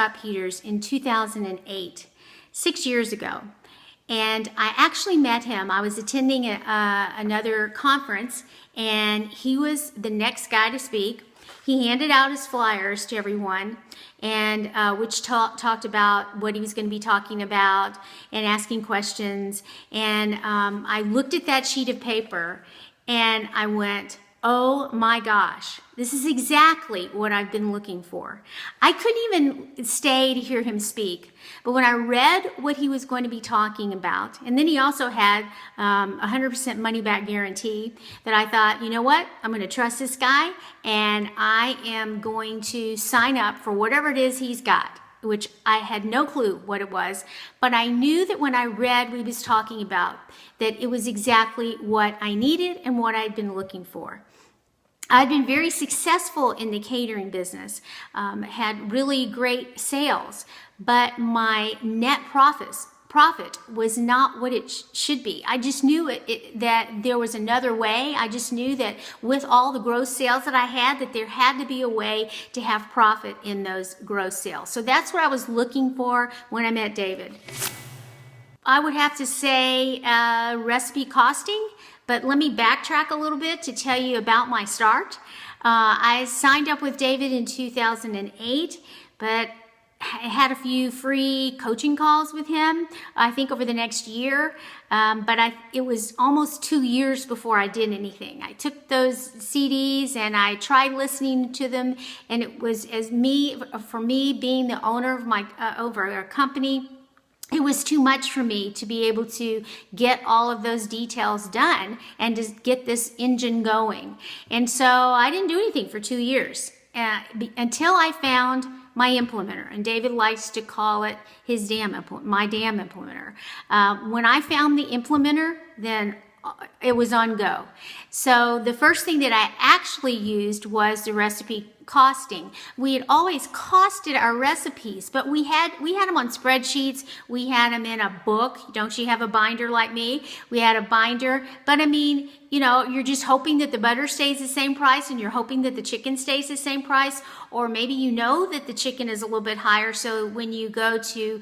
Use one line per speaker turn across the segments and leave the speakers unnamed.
stop heaters in 2008, 6 years ago. And I actually met him. I was attending another conference, and he was the next guy to speak. He handed out his flyers to everyone, and which talked about what he was going to be talking about and asking questions. And I looked at that sheet of paper, and I went, oh my gosh, this is exactly what I've been looking for. I couldn't even stay to hear him speak, but when I read what he was going to be talking about, and then he also had 100% money back guarantee, that I thought, you know what, I'm going to trust this guy, and I am going to sign up for whatever it is he's got, which I had no clue what it was, but I knew that when I read what he was talking about, that it was exactly what I needed and what I'd been looking for. I'd been very successful in the catering business, had really great sales, but my net profit was not what it should be. I just knew that there was another way. I just knew that with all the gross sales that I had, that there had to be a way to have profit in those gross sales. So that's what I was looking for when I met David. I would have to say recipe costing, but let me backtrack a little bit to tell you about my start. I signed up with David in 2008, but I had a few free coaching calls with him, I think over the next year, but it was almost 2 years before I did anything. I took those CDs and I tried listening to them, and it was for me being the owner of over a company, it was too much for me to be able to get all of those details done and to get this engine going. And so I didn't do anything for 2 years until I found my implementer. And David likes to call it my damn implementer. When I found the implementer, then it was on go. So the first thing that I actually used was the recipe costing. We had always costed our recipes, but we had them on spreadsheets. We had them in a book. Don't you have a binder like me? We had a binder, but I mean, you know, you're just hoping that the butter stays the same price, and you're hoping that the chicken stays the same price, or maybe you know that the chicken is a little bit higher, so when you go to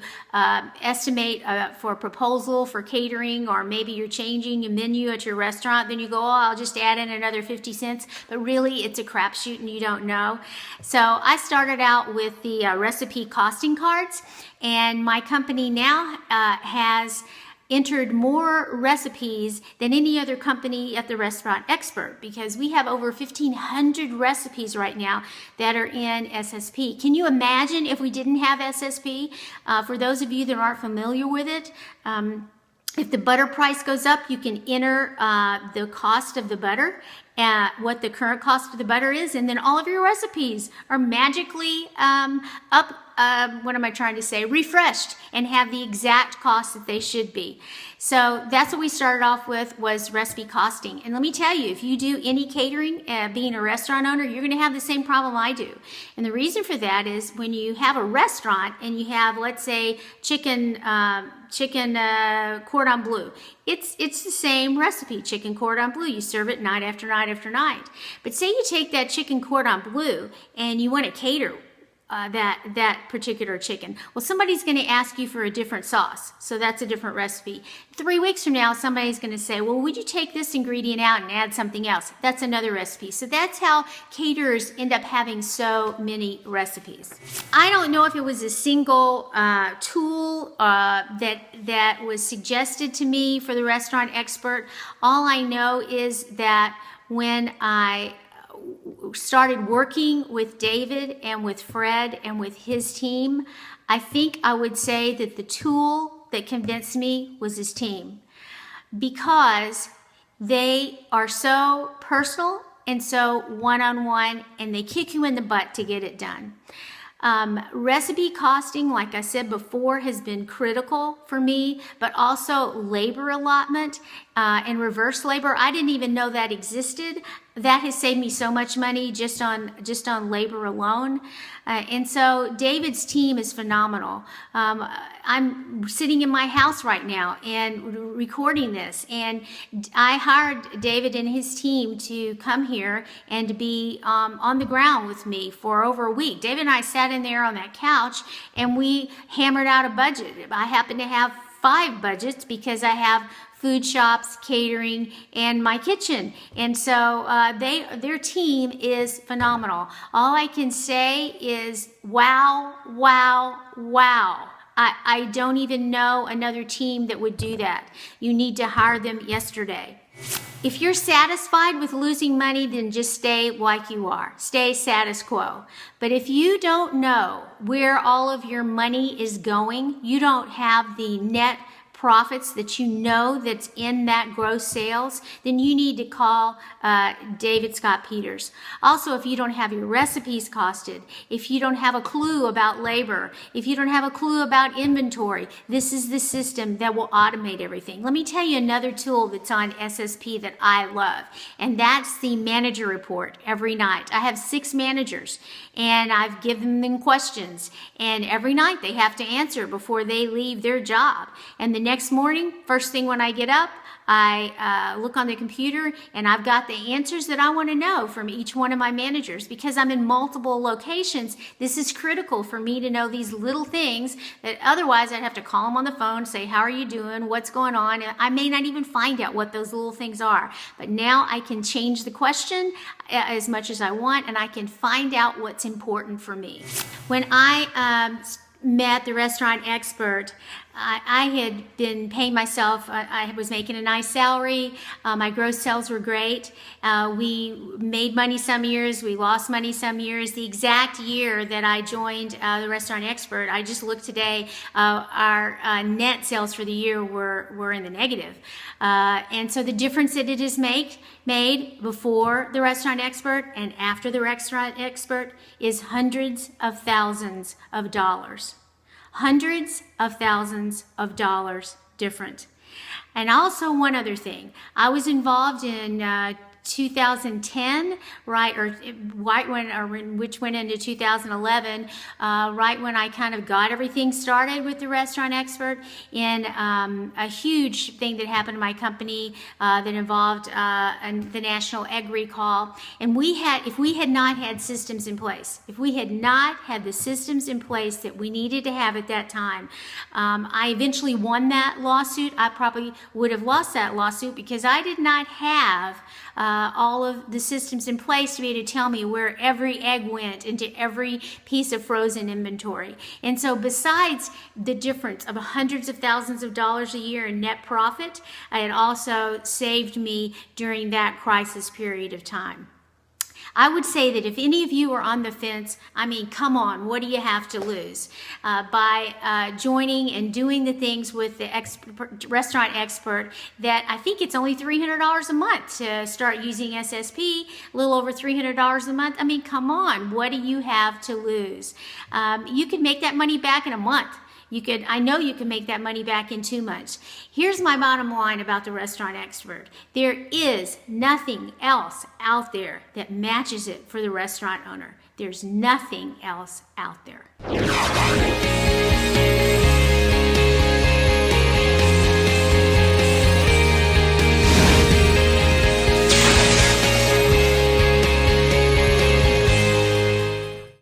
estimate for a proposal for catering, or maybe you're changing a menu at your restaurant, then you go, oh, I'll just add in another 50 cents, but really it's a crapshoot and you don't know. So I started out with the recipe costing cards, and my company now has entered more recipes than any other company at the Restaurant Expert, because we have over 1,500 recipes right now that are in SSP. Can you imagine if we didn't have SSP? For those of you that aren't familiar with it, if the butter price goes up, you can enter the cost of the butter, what the current cost of the butter is, and then all of your recipes are magically refreshed and have the exact cost that they should be. So that's what we started off with, was recipe costing. And let me tell you, if you do any catering, being a restaurant owner, you're going to have the same problem I do. And the reason for that is when you have a restaurant and you have, let's say, chicken cordon bleu. It's the same recipe, chicken cordon bleu. You serve it night after night after night. But say you take that chicken cordon bleu and you want to cater that particular chicken. Well, somebody's going to ask you for a different sauce, so that's a different recipe. 3 weeks from now, somebody's going to say, well, would you take this ingredient out and add something else? That's another recipe. So that's how caterers end up having so many recipes. I don't know if it was a single tool that was suggested to me for the Restaurant Expert. All I know is that when I started working with David and with Fred and with his team, I think I would say that the tool that convinced me was his team, because they are so personal and so one-on-one, and they kick you in the butt to get it done. Recipe costing, like I said before, has been critical for me, but also labor allotment and reverse labor. I didn't even know that existed. that has saved me so much money just on labor alone. And so David's team is phenomenal. I'm sitting in my house right now and recording this, and I hired David and his team to come here and to be on the ground with me for over a week. David and I sat in there on that couch and we hammered out a budget. I happen to have 5 budgets because I have food shops, catering, and my kitchen. And so their team is phenomenal. All I can say is wow, wow, wow. I don't even know another team that would do that. You need to hire them yesterday. If you're satisfied with losing money, then just stay like you are. Stay status quo. But if you don't know where all of your money is going, you don't have the net profits that you know that's in that gross sales, then you need to call David Scott Peters. Also, if you don't have your recipes costed, if you don't have a clue about labor, if you don't have a clue about inventory, this is the system that will automate everything. Let me tell you another tool that's on SSP that I love, and that's the manager report every night. I have 6 managers, and I've given them questions, and every night they have to answer before they leave their job. And the next morning, first thing when I get up, I look on the computer and I've got the answers that I want to know from each one of my managers. Because I'm in multiple locations, this is critical for me to know these little things that otherwise I'd have to call them on the phone, say, how are you doing? What's going on? And I may not even find out what those little things are. But now I can change the question as much as I want, and I can find out what's important for me. When I met the restaurant expert, I had been paying myself, I was making a nice salary, my gross sales were great, we made money some years, we lost money some years. The exact year that I joined the restaurant expert, I just looked today, our net sales for the year were in the negative. And so the difference that it has made before the restaurant expert and after the restaurant expert is hundreds of thousands of dollars. Hundreds of thousands of dollars different. And also one other thing, I was involved in 2010, which went into 2011, right when I kind of got everything started with the restaurant expert, in a huge thing that happened in my company that involved the national egg recall. And if we had not had systems in place, if we had not had the systems in place that we needed to have at that time, I eventually won that lawsuit. I probably would have lost that lawsuit because I did not have all of the systems in place to be able to tell me where every egg went into every piece of frozen inventory. And so besides the difference of hundreds of thousands of dollars a year in net profit, it also saved me during that crisis period of time. I would say that if any of you are on the fence, I mean, come on, what do you have to lose? By joining and doing the things with the restaurant expert, that I think it's only $300 a month to start using SSP, a little over $300 a month. I mean, come on, what do you have to lose? You could make that money back in a month. I know you can make that money back in 2 months. Here's my bottom line about the restaurant expert. There is nothing else out there that matches it for the restaurant owner. There's nothing else out there.